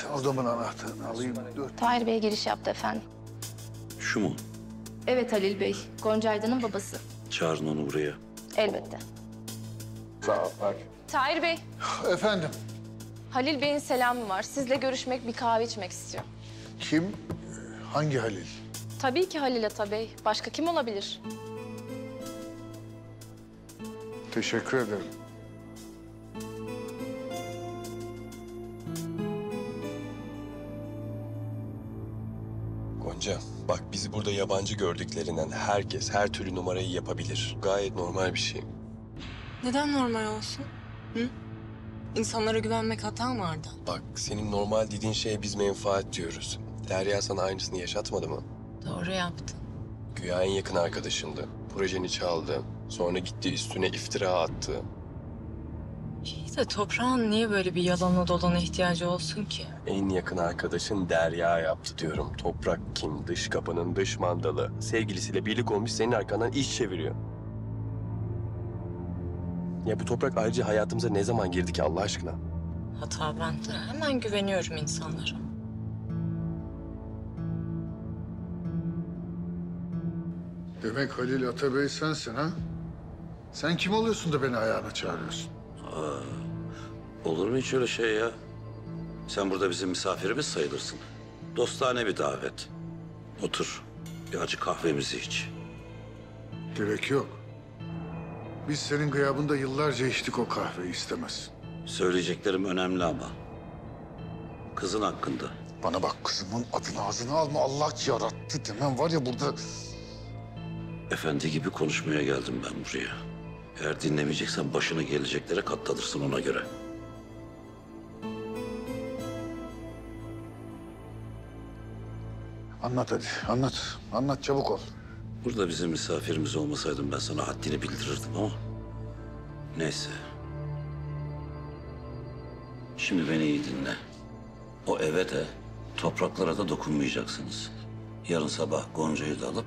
Evet, odamın anahtarını alayım. Dur. Tahir Bey giriş yaptı efendim. Şu mu? Evet Halil Bey, Gonca Aydın'ın babası. Çağırın onu buraya. Elbette. Sağ ol. Tahir Bey, Efendim, Halil Bey'in selamı var. Sizle görüşmek, bir kahve içmek istiyor. kim? Hangi Halil? Tabii ki Halil Ata Bey. Başka kim olabilir? Teşekkür ederim. Gonca, bak bizi burada yabancı gördüklerinden herkes her türlü numarayı yapabilir. Gayet normal bir şey. Neden normal olsun? Hı? İnsanlara güvenmek hata mı Arda? Bak senin normal dediğin şeye biz menfaat diyoruz. Derya sana aynısını yaşatmadı mı? Doğru yaptın. Güya en yakın arkadaşındı. Projeni çaldı. Sonra gitti üstüne iftira attı. İyi de toprağın niye böyle bir yalana dolana ihtiyacı olsun ki? En yakın arkadaşın Derya yaptı diyorum. Toprak kim? Dış kapının dış mandalı. Sevgilisiyle birlik olmuş senin arkandan iş çeviriyor. Ya bu Toprak ayrıca hayatımıza ne zaman girdi ki Allah aşkına? Hata bende. Hemen güveniyorum insanlara. Demek Halil Atabey sensin ha? Sen kim oluyorsun da beni ayağına çağırıyorsun? Olur mu hiç öyle şey ya? Sen burada bizim misafirimiz sayılırsın. Dostane bir davet. Otur. Bir acı kahvemizi iç. Gerek yok. Biz senin gıyabında yıllarca içtik o kahveyi, istemez. Söyleyeceklerim önemli ama. Kızın hakkında. Bana bak, kızımın adını ağzına alma, Allah yarattı demem var ya burada. Efendi gibi konuşmaya geldim ben buraya. Eğer dinlemeyeceksen başına geleceklere katlanırsın ona göre. Anlat hadi, anlat. Anlat, çabuk ol. Burada bizim misafirimiz olmasaydın ben sana haddini bildirirdim ama... Neyse. Şimdi beni iyi dinle. O eve de, topraklara da dokunmayacaksınız. Yarın sabah Gonca'yı da alıp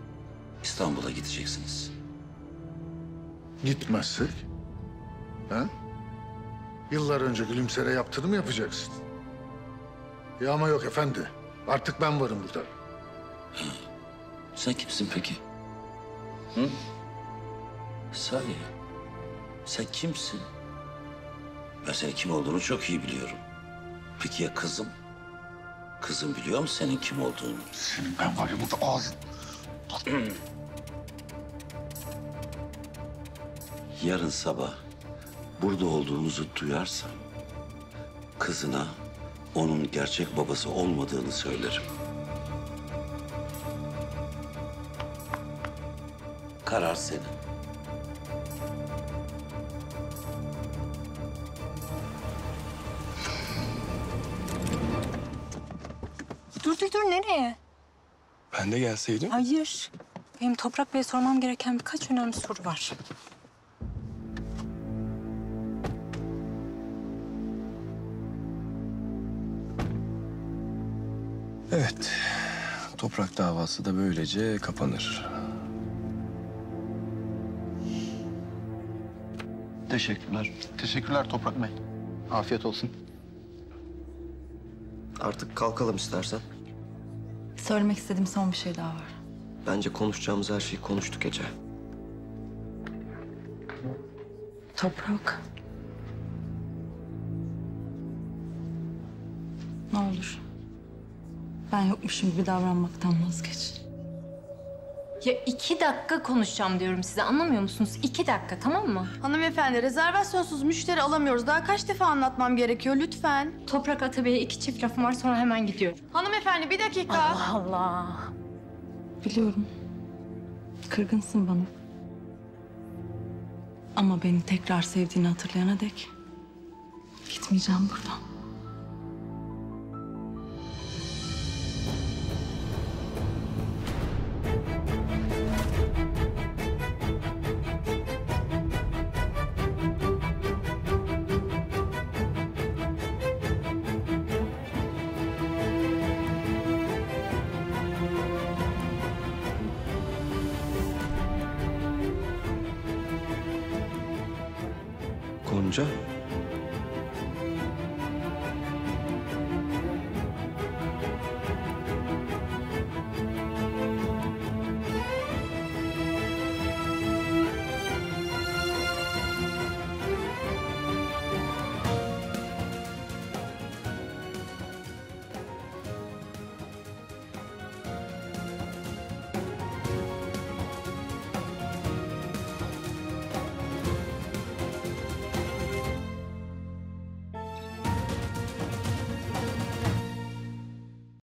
İstanbul'a gideceksiniz. Gitmezsek? Ha? Yıllar önce Gülümser'e yaptığını mı yapacaksın? Ya ama yok efendi. Artık ben varım burada. Sen kimsin peki? Hı? Sahi, sen kimsin? Ben senin kim olduğunu çok iyi biliyorum. Peki ya kızım? Kızım biliyor mu senin kim olduğunu? Senin ben var ya burada ağzın. Yarın sabah burada olduğunuzu duyarsam... ...kızına onun gerçek babası olmadığını söylerim. Karar senin. Dur nereye? Ben de gelseydim. Hayır. Benim Toprak Bey'e sormam gereken birkaç önemli soru var. Evet. Toprak davası da böylece kapanır. Teşekkürler. Teşekkürler Toprak Bey. Afiyet olsun. Artık kalkalım istersen. Söylemek istediğim son bir şey daha var. Bence konuşacağımız her şeyi konuştuk Ece. Toprak. Ne olur. Ben yokmuşum gibi davranmaktan vazgeç. Ya 2 dakika konuşacağım diyorum size. Anlamıyor musunuz? 2 dakika, tamam mı? Hanımefendi, rezervasyonsuz müşteri alamıyoruz. Daha kaç defa anlatmam gerekiyor lütfen? Toprak Atabey'e 2 çift lafım var, sonra hemen gidiyorum. Hanımefendi bir dakika. Allah Allah. Biliyorum. Kırgınsın bana. Ama beni tekrar sevdiğini hatırlayana dek gitmeyeceğim buradan. Gonca.